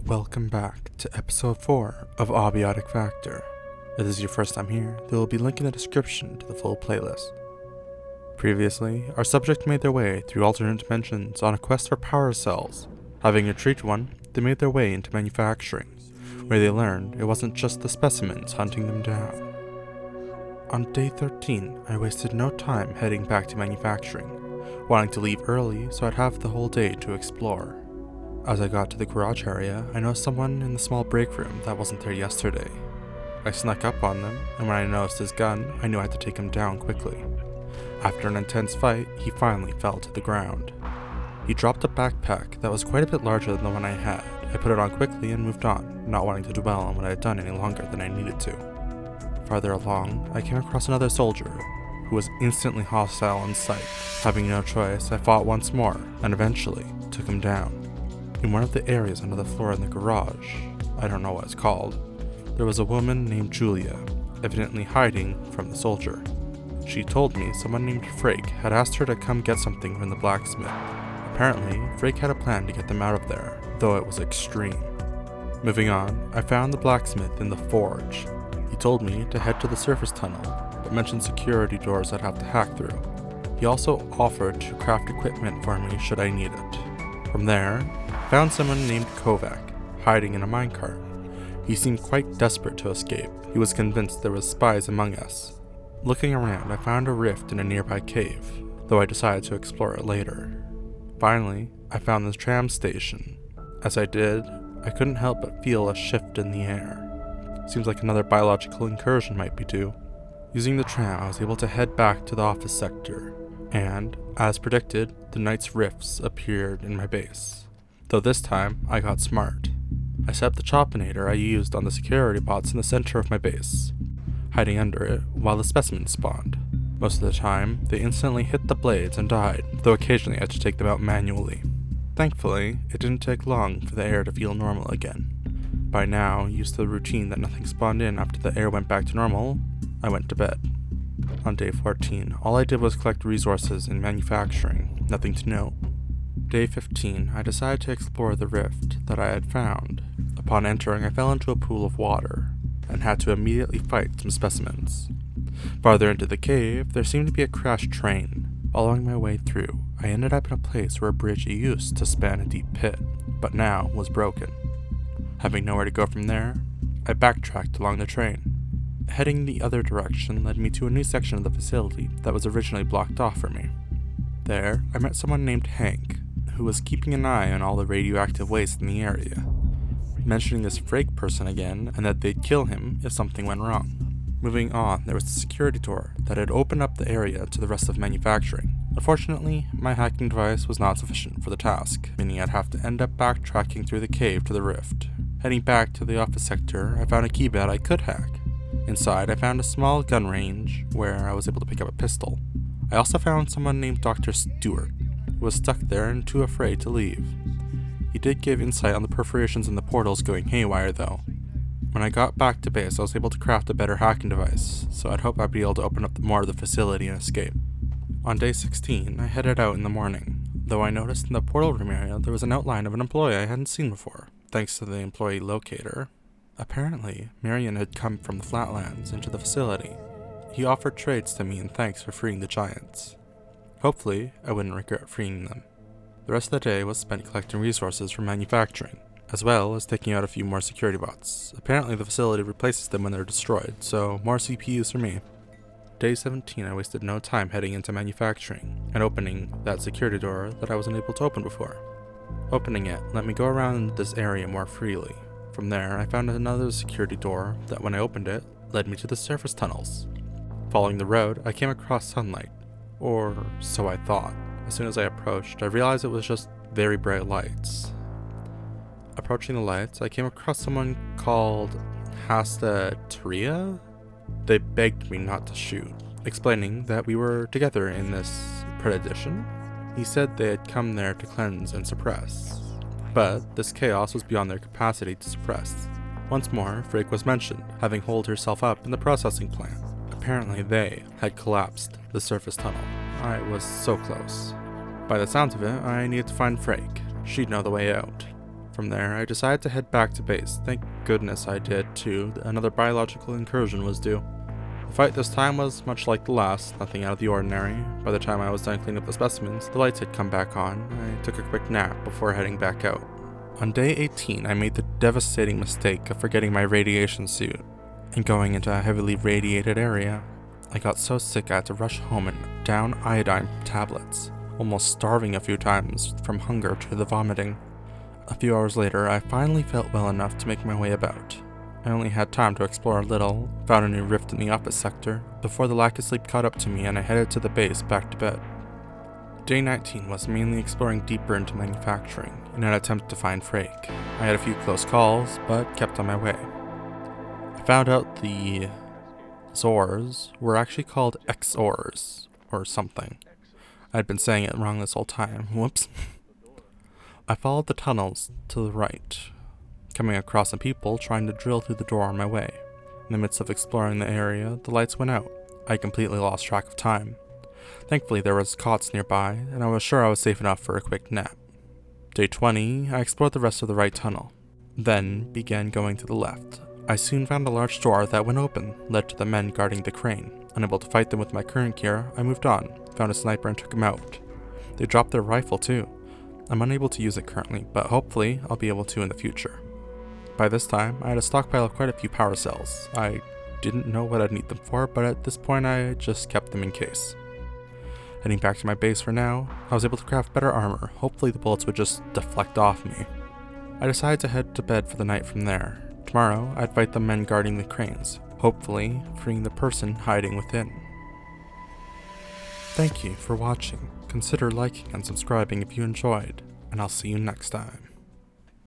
Welcome back to episode 4 of Abiotic Factor. If this is your first time here, there will be a link in the description to the full playlist. Previously, our subject made their way through alternate dimensions on a quest for power cells. Having retrieved one, they made their way into manufacturing, where they learned it wasn't just the specimens hunting them down. On day 13, I wasted no time heading back to manufacturing, wanting to leave early so I'd have the whole day to explore. As I got to the garage area, I noticed someone in the small break room that wasn't there yesterday. I snuck up on them, and when I noticed his gun, I knew I had to take him down quickly. After an intense fight, he finally fell to the ground. He dropped a backpack that was quite a bit larger than the one I had. I put it on quickly and moved on, not wanting to dwell on what I had done any longer than I needed to. Farther along, I came across another soldier, who was instantly hostile on sight. Having no choice, I fought once more, and eventually took him down. In one of the areas under the floor in the garage, I don't know what it's called, there was a woman named Julia, evidently hiding from the soldier. She told me someone named Frake had asked her to come get something from the blacksmith. Apparently, Frake had a plan to get them out of there, though it was extreme. Moving on, I found the blacksmith in the forge. He told me to head to the surface tunnel, but mentioned security doors I'd have to hack through. He also offered to craft equipment for me should I need it. From there, I found someone named Kovac, hiding in a minecart. He seemed quite desperate to escape. He was convinced there was spies among us. Looking around, I found a rift in a nearby cave, though I decided to explore it later. Finally, I found the tram station. As I did, I couldn't help but feel a shift in the air. Seems like another biological incursion might be due. Using the tram, I was able to head back to the office sector, and, as predicted, the night's rifts appeared in my base. Though this time, I got smart. I set up the choppinator I used on the security bots in the center of my base, hiding under it while the specimens spawned. Most of the time, they instantly hit the blades and died, though occasionally I had to take them out manually. Thankfully, it didn't take long for the air to feel normal again. By now, used to the routine that nothing spawned in after the air went back to normal, I went to bed. On day 14, all I did was collect resources in manufacturing, nothing to note. Day 15, I decided to explore the rift that I had found. Upon entering, I fell into a pool of water, and had to immediately fight some specimens. Farther into the cave, there seemed to be a crashed train. Following my way through, I ended up in a place where a bridge used to span a deep pit, but now was broken. Having nowhere to go from there, I backtracked along the train. Heading the other direction led me to a new section of the facility that was originally blocked off for me. There, I met someone named Hank, who was keeping an eye on all the radioactive waste in the area, mentioning this Frake person again and that they'd kill him if something went wrong. Moving on, there was the security door that had opened up the area to the rest of manufacturing. Unfortunately, my hacking device was not sufficient for the task, meaning I'd have to end up backtracking through the cave to the rift. Heading back to the office sector, I found a keypad I could hack. Inside, I found a small gun range where I was able to pick up a pistol. I also found someone named Dr. Stewart, who was stuck there and too afraid to leave. He did give insight on the perforations in the portals going haywire though. When I got back to base, I was able to craft a better hacking device, so I'd hope I'd be able to open up more of the facility and escape. On day 16, I headed out in the morning, though I noticed in the portal room area there was an outline of an employee I hadn't seen before, thanks to the employee locator. Apparently, Marion had come from the Flatlands into the facility. He offered trades to me in thanks for freeing the giants. Hopefully, I wouldn't regret freeing them. The rest of the day was spent collecting resources for manufacturing, as well as taking out a few more security bots. Apparently the facility replaces them when they're destroyed, so more CPUs for me. Day 17, I wasted no time heading into manufacturing, and opening that security door that I wasn't able to open before. Opening it let me go around this area more freely. From there, I found another security door that when I opened it, led me to the surface tunnels. Following the road, I came across sunlight, or so I thought. As soon as I approached, I realized it was just very bright lights. Approaching the lights, I came across someone called Hasta Tria. They begged me not to shoot, explaining that we were together in this prediction. He said they had come there to cleanse and suppress, but this chaos was beyond their capacity to suppress. Once more, Frake was mentioned, having holed herself up in the processing plant. Apparently they had collapsed the surface tunnel. I was so close. By the sounds of it, I needed to find Frake. She'd know the way out. From there, I decided to head back to base. Thank goodness I did, too. Another biological incursion was due. The fight this time was much like the last, nothing out of the ordinary. By the time I was done cleaning up the specimens, the lights had come back on. I took a quick nap before heading back out. On day 18, I made the devastating mistake of forgetting my radiation suit and going into a heavily radiated area. I got so sick I had to rush home and down iodine tablets, almost starving a few times from hunger to the vomiting. A few hours later, I finally felt well enough to make my way about. I only had time to explore a little, found a new rift in the office sector, before the lack of sleep caught up to me and I headed to the base back to bed. Day 19 was mainly exploring deeper into manufacturing in an attempt to find Frake. I had a few close calls, but kept on my way. I found out the Zors were actually called XORs, or something. I had been saying it wrong this whole time. Whoops. I followed the tunnels to the right, coming across some people trying to drill through the door on my way. In the midst of exploring the area, the lights went out. I completely lost track of time. Thankfully, there was cots nearby, and I was sure I was safe enough for a quick nap. Day 20, I explored the rest of the right tunnel, then began going to the left. I soon found a large door that, when open, led to the men guarding the crane. Unable to fight them with my current gear, I moved on, found a sniper and took him out. They dropped their rifle too. I'm unable to use it currently, but hopefully I'll be able to in the future. By this time, I had a stockpile of quite a few power cells. I didn't know what I'd need them for, but at this point I just kept them in case. Heading back to my base for now, I was able to craft better armor. Hopefully the bullets would just deflect off me. I decided to head to bed for the night from there. Tomorrow, I'd fight the men guarding the cranes, hopefully freeing the person hiding within. Thank you for watching. Consider liking and subscribing if you enjoyed, and I'll see you next time.